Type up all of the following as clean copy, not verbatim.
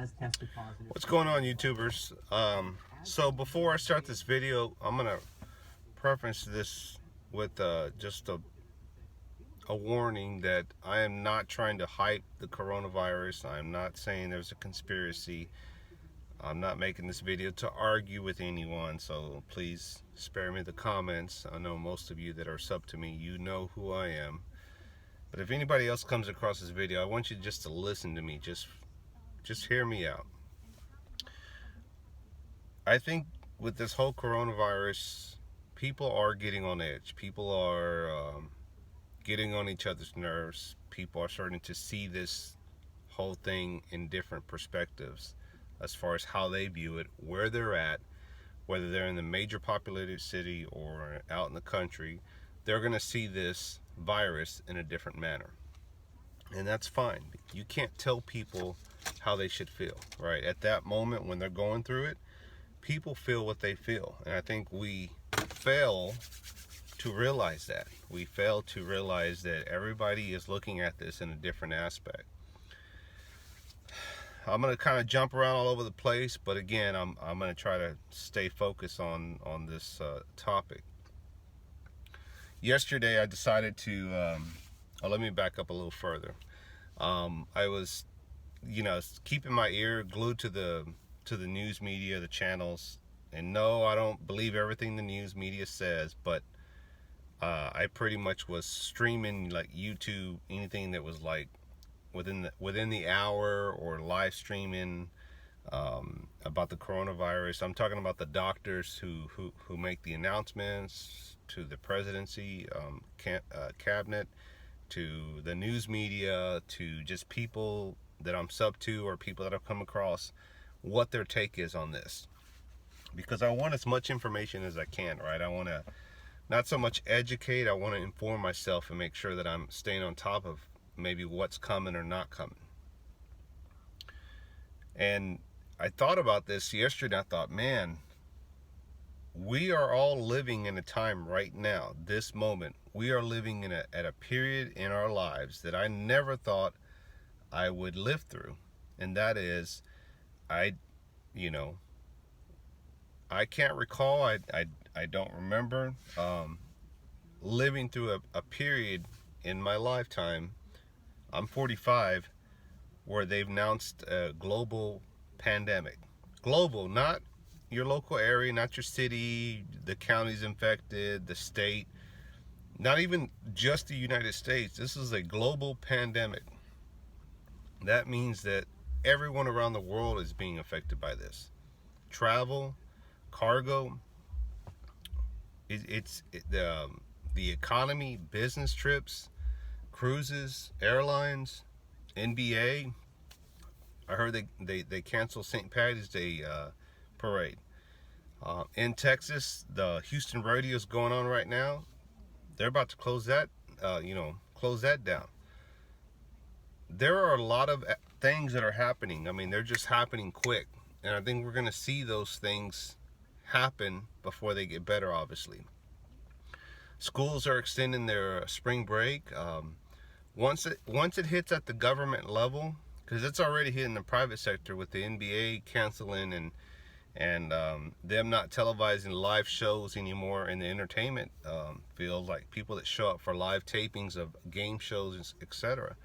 has tested positive. What's going on, YouTubers? So before I start this video, I'm gonna preface this with just a warning that I am not trying to hype the coronavirus. I'm not saying there's a conspiracy. I'm not making this video to argue with anyone, so please spare me the comments. I know most of you that are sub to me, you know who I am. But if anybody else comes across this video, I want you just to listen to me. Just hear me out. I think with this whole coronavirus, people are getting on edge. People are getting on each other's nerves. People are starting to see this whole thing in different perspectives as far as how they view it, where they're at, whether they're in the major populated city or out in the country. They're going to see this virus in a different manner. And that's fine. You can't tell people how they should feel, right? At that moment when they're going through it, people feel what they feel. And I think we fail to realize that. We fail to realize that everybody is looking at this in a different aspect. I'm going to kind of jump around all over the place, but again, I'm going to try to stay focused on this topic. Yesterday, I decided to, let me back up a little further. I was, keeping my ear glued to the news media, the channels, and no, I don't believe everything the news media says, but I pretty much was streaming like YouTube, anything that was like within the hour, or live streaming about the coronavirus. I'm talking about the doctors who make the announcements, to the presidency, cabinet, to the news media, to just people that I'm sub to or people that I've come across, what their take is on this. Because I want as much information as I can, right? I want to not so much educate, I want to inform myself and make sure that I'm staying on top of maybe what's coming or not coming. And I thought about this yesterday. I thought, man, we are all living in a time right now, this moment. We are living at a period in our lives that I never thought I would live through. And that is, I can't recall, I don't remember living through a period in my lifetime. I'm 45, where they've announced a global pandemic. Global, not your local area, not your city, the counties infected, the state, not even just the United States. This is a global pandemic. That means that everyone around the world is being affected by this. Travel, cargo, the economy, business trips, cruises, airlines, NBA. I heard they canceled St. Patty's Day parade. In Texas, the Houston rodeo is going on right now. They're about to close that, close that down. There are a lot of things that are happening. I mean, they're just happening quick. And I think we're going to see those things happen before they get better, obviously. Schools are extending their spring break. Once it hits at the government level, because it's already hitting the private sector with the NBA canceling and them not televising live shows anymore in the entertainment field, like people that show up for live tapings of game shows, etc.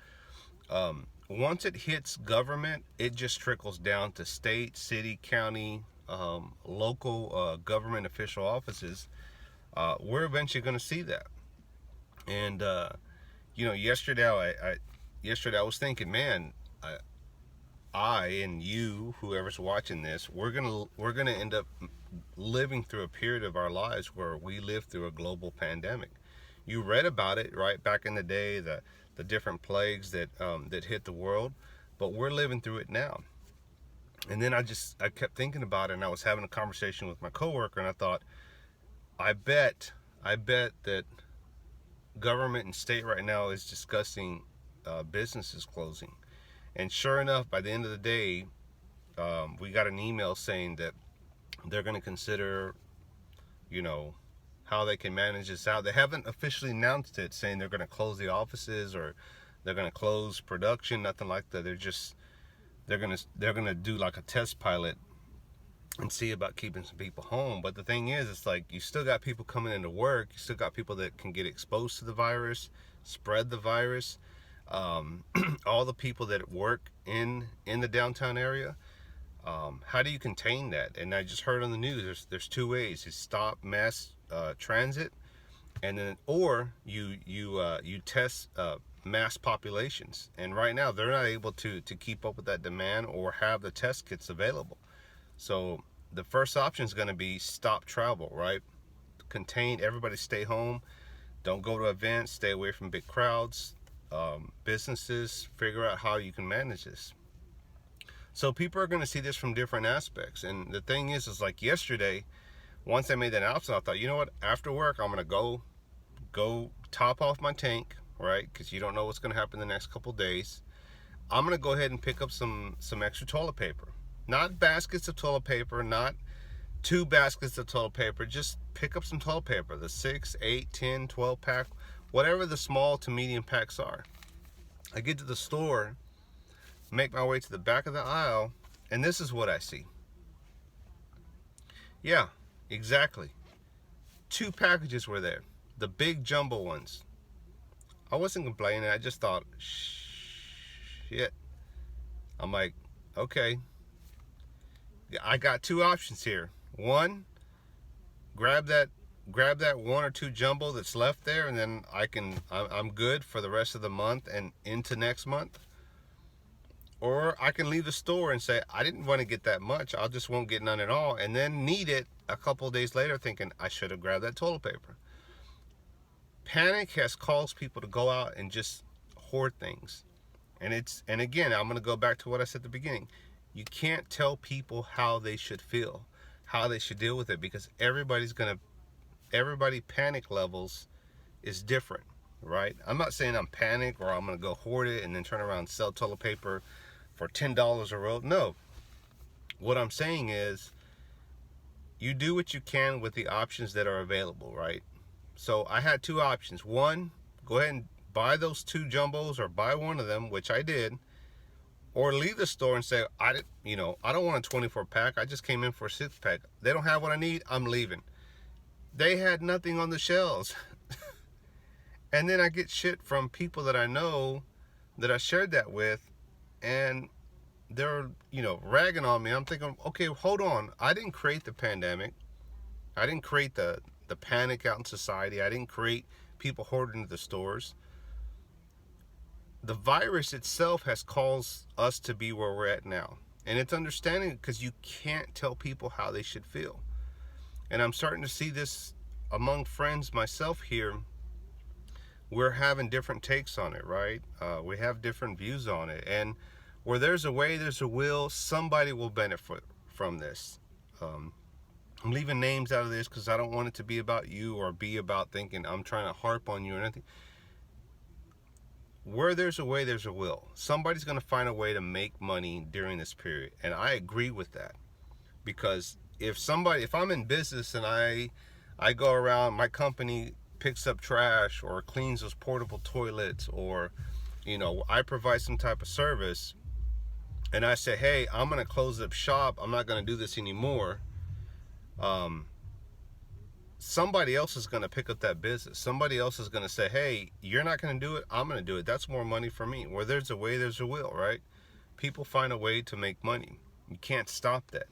Once it hits government, it just trickles down to state, city, county, local government official offices. We're eventually going to see that. And yesterday I was thinking, man, I and you, whoever's watching this, we're gonna end up living through a period of our lives where we live through a global pandemic. You read about it, right, back in the day, the different plagues that hit the world, but we're living through it now. And then I kept thinking about it, and I was having a conversation with my coworker, and I thought, I bet that government and state right now is discussing businesses closing. And sure enough, by the end of the day, we got an email saying that they're going to consider, how they can manage this out. They haven't officially announced it, saying they're going to close the offices or they're going to close production, nothing like that. They're just they're gonna do like a test pilot and see about keeping some people home. But the thing is, it's like you still got people coming into work. You still got people that can get exposed to the virus, spread the virus. All the people that work in the downtown area. How do you contain that? And I just heard on the news there's two ways: you stop mass transit, and then or you test mass populations. And right now they're not able to keep up with that demand or have the test kits available. So the first option is going to be stop travel, right? Contain, everybody stay home. Don't go to events. Stay away from big crowds. Businesses, figure out how you can manage this. So people are going to see this from different aspects. And the thing is like yesterday, once I made that announcement, I thought, you know what? After work, I'm going to go top off my tank, right? Because you don't know what's going to happen the next couple days. I'm going to go ahead and pick up some extra toilet paper. Not baskets of toilet paper, not 2 baskets of toilet paper. Just pick up some toilet paper, the 6, 8, 10, 12 pack, whatever the small to medium packs are. I get to the store, make my way to the back of the aisle, and this is what I see. Yeah, exactly. 2 packages were there, the big jumbo ones. I wasn't complaining. I just thought, shit. I'm like, okay. I got 2 options here. One, grab that 1 or 2 jumbo that's left there, and then I'm good for the rest of the month and into next month. Or I can leave the store and say, I didn't want to get that much, I just won't get none at all, and then need it a couple of days later thinking I should have grabbed that toilet paper. Panic has caused people to go out and just hoard things. And again, I'm going to go back to what I said at the beginning. You can't tell people how they should feel, how they should deal with it, because everybody panic levels is different, right? I'm not saying I'm panicked or I'm going to go hoard it and then turn around and sell toilet paper for $10 a roll. No. What I'm saying is you do what you can with the options that are available, right? So I had 2 options. One, go ahead and buy those 2 jumbos or buy one of them, which I did. Or leave the store and say, I don't want a 24 pack. I just came in for a 6 pack. They don't have what I need. I'm leaving. They had nothing on the shelves. And then I get shit from people that I know that I shared that with, and they're, ragging on me. I'm thinking, okay, hold on. I didn't create the pandemic. I didn't create the panic out in society. I didn't create people hoarding the stores. The virus itself has caused us to be where we're at now. And it's understanding because you can't tell people how they should feel. And I'm starting to see this among friends, myself here. We're having different takes on it, right? We have different views on it. And where there's a way, there's a will. Somebody will benefit from this. I'm leaving names out of this because I don't want it to be about you or be about thinking I'm trying to harp on you or anything. Where there's a way, there's a will. Somebody's going to find a way to make money during this period. And I agree with that. Because if I'm in business and I go around, my company picks up trash or cleans those portable toilets, or, I provide some type of service, and I say, hey, I'm going to close up shop, I'm not going to do this anymore. Somebody else is going to pick up that business. Somebody else is going to say, hey, you're not going to do it, I'm going to do it. That's more money for me. Where there's a way, there's a will, right? People find a way to make money. You can't stop that.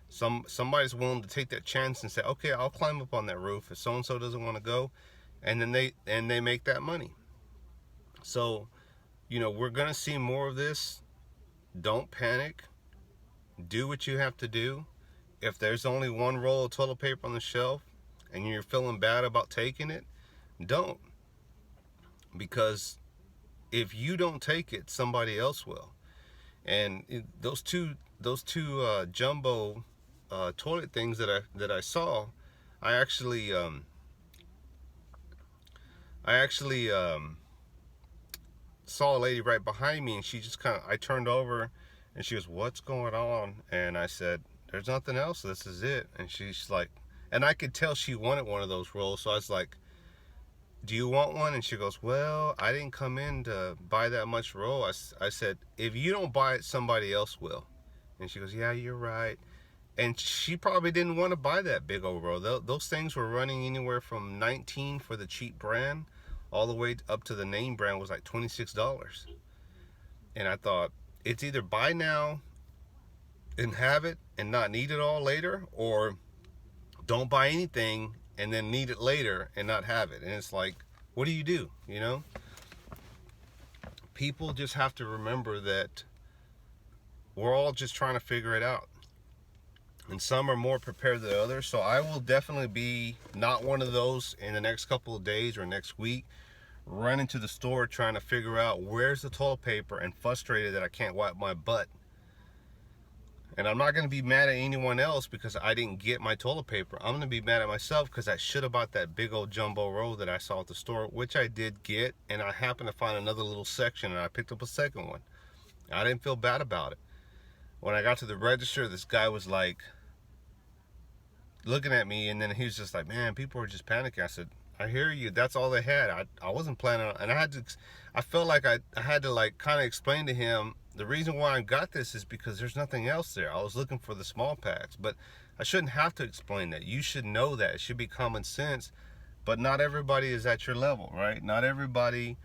Somebody's willing to take that chance and say, okay, I'll climb up on that roof if so-and-so doesn't want to go, and then they make that money. So, we're going to see more of this. Don't panic. Do what you have to do. If there's only 1 roll of toilet paper on the shelf, and you're feeling bad about taking it, don't. Because if you don't take it, somebody else will. And those two jumbo toilet things that I saw, I actually saw a lady right behind me, and she just I turned over, and she goes, "What's going on?" And I said, "There's nothing else. This is it." And she's like, and I could tell she wanted one of those rolls, so I was like, do you want one? And she goes, well, I didn't come in to buy that much roll. I said, if you don't buy it, somebody else will. And she goes, yeah, you're right. And she probably didn't want to buy that big old roll. Those things were running anywhere from 19 for the cheap brand, all the way up to the name brand was like $26. And I thought, it's either buy now and have it and not need it all later, or don't buy anything and then need it later and not have it. And it's like, what do you do? You know, people just have to remember that we're all just trying to figure it out, and some are more prepared than others. So I will definitely be not one of those in the next couple of days or next week, running to the store trying to figure out where's the toilet paper and frustrated that I can't wipe my butt. And I'm not going to be mad at anyone else because I didn't get my toilet paper. I'm going to be mad at myself because I should have bought that big old jumbo roll that I saw at the store, which I did get. And I happened to find another little section and I picked up a second one. I didn't feel bad about it. When I got to the register, this guy was like looking at me, and then he was just like, man, people are just panicking. I said, I hear you. That's all they had. I wasn't planning on, and I felt like I had to like kind of explain to him the reason why I got this is because there's nothing else there. I was looking for the small packs, but I shouldn't have to explain that. You should know that. It should be common sense, but not everybody is at your level, right? Not everybody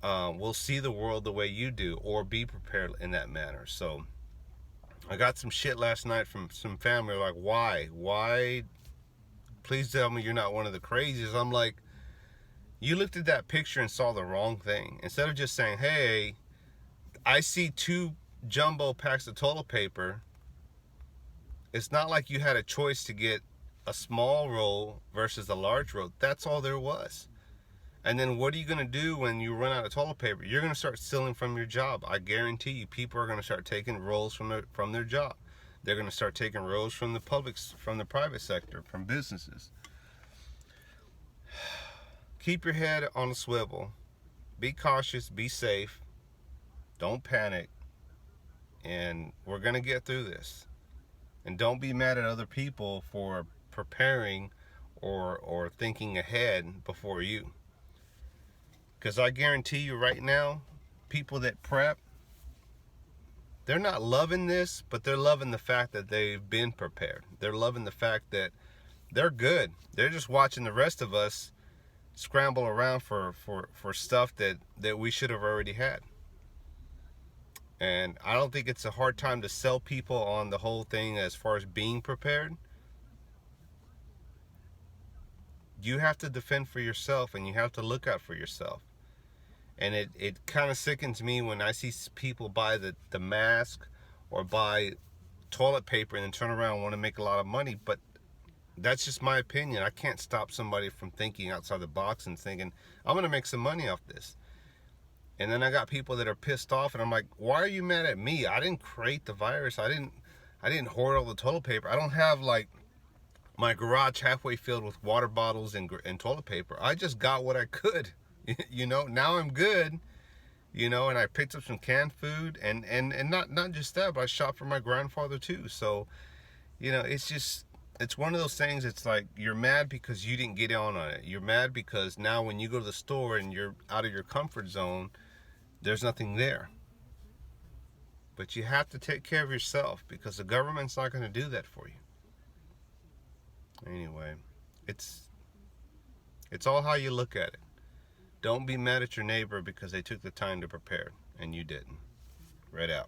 will see the world the way you do or be prepared in that manner. So I got some shit last night from some family like, why? Please tell me you're not one of the crazies. I'm like, you looked at that picture and saw the wrong thing. Instead of just saying, hey, I see 2 jumbo packs of toilet paper. It's not like you had a choice to get a small roll versus a large roll. That's all there was. And then what are you going to do when you run out of toilet paper? You're going to start stealing from your job. I guarantee you, people are going to start taking rolls from their job. They're going to start taking rolls from the private sector, from businesses. Keep your head on a swivel. Be cautious. Be safe. Don't panic. And we're going to get through this. And don't be mad at other people for preparing or thinking ahead before you. Because I guarantee you right now, people that prep, they're not loving this, but they're loving the fact that they've been prepared. They're loving the fact that they're good. They're just watching the rest of us scramble around for stuff that we should have already had. And I don't think it's a hard time to sell people on the whole thing as far as being prepared. You have to defend for yourself, and you have to look out for yourself. And it kind of sickens me when I see people buy the mask or buy toilet paper and then turn around and want to make a lot of money. But that's just my opinion. I can't stop somebody from thinking outside the box and thinking, I'm going to make some money off this. And then I got people that are pissed off, and I'm like, why are you mad at me? I didn't create the virus. I didn't hoard all the toilet paper. I don't have like my garage halfway filled with water bottles and toilet paper. I just got what I could. You know, now I'm good, you know, and I picked up some canned food and not just that, but I shopped for my grandfather too. So, you know, it's one of those things. It's like, you're mad because you didn't get on it. You're mad because now when you go to the store and you're out of your comfort zone, there's nothing there. But you have to take care of yourself because the government's not going to do that for you. Anyway, it's all how you look at it. Don't be mad at your neighbor because they took the time to prepare and you didn't. Right out.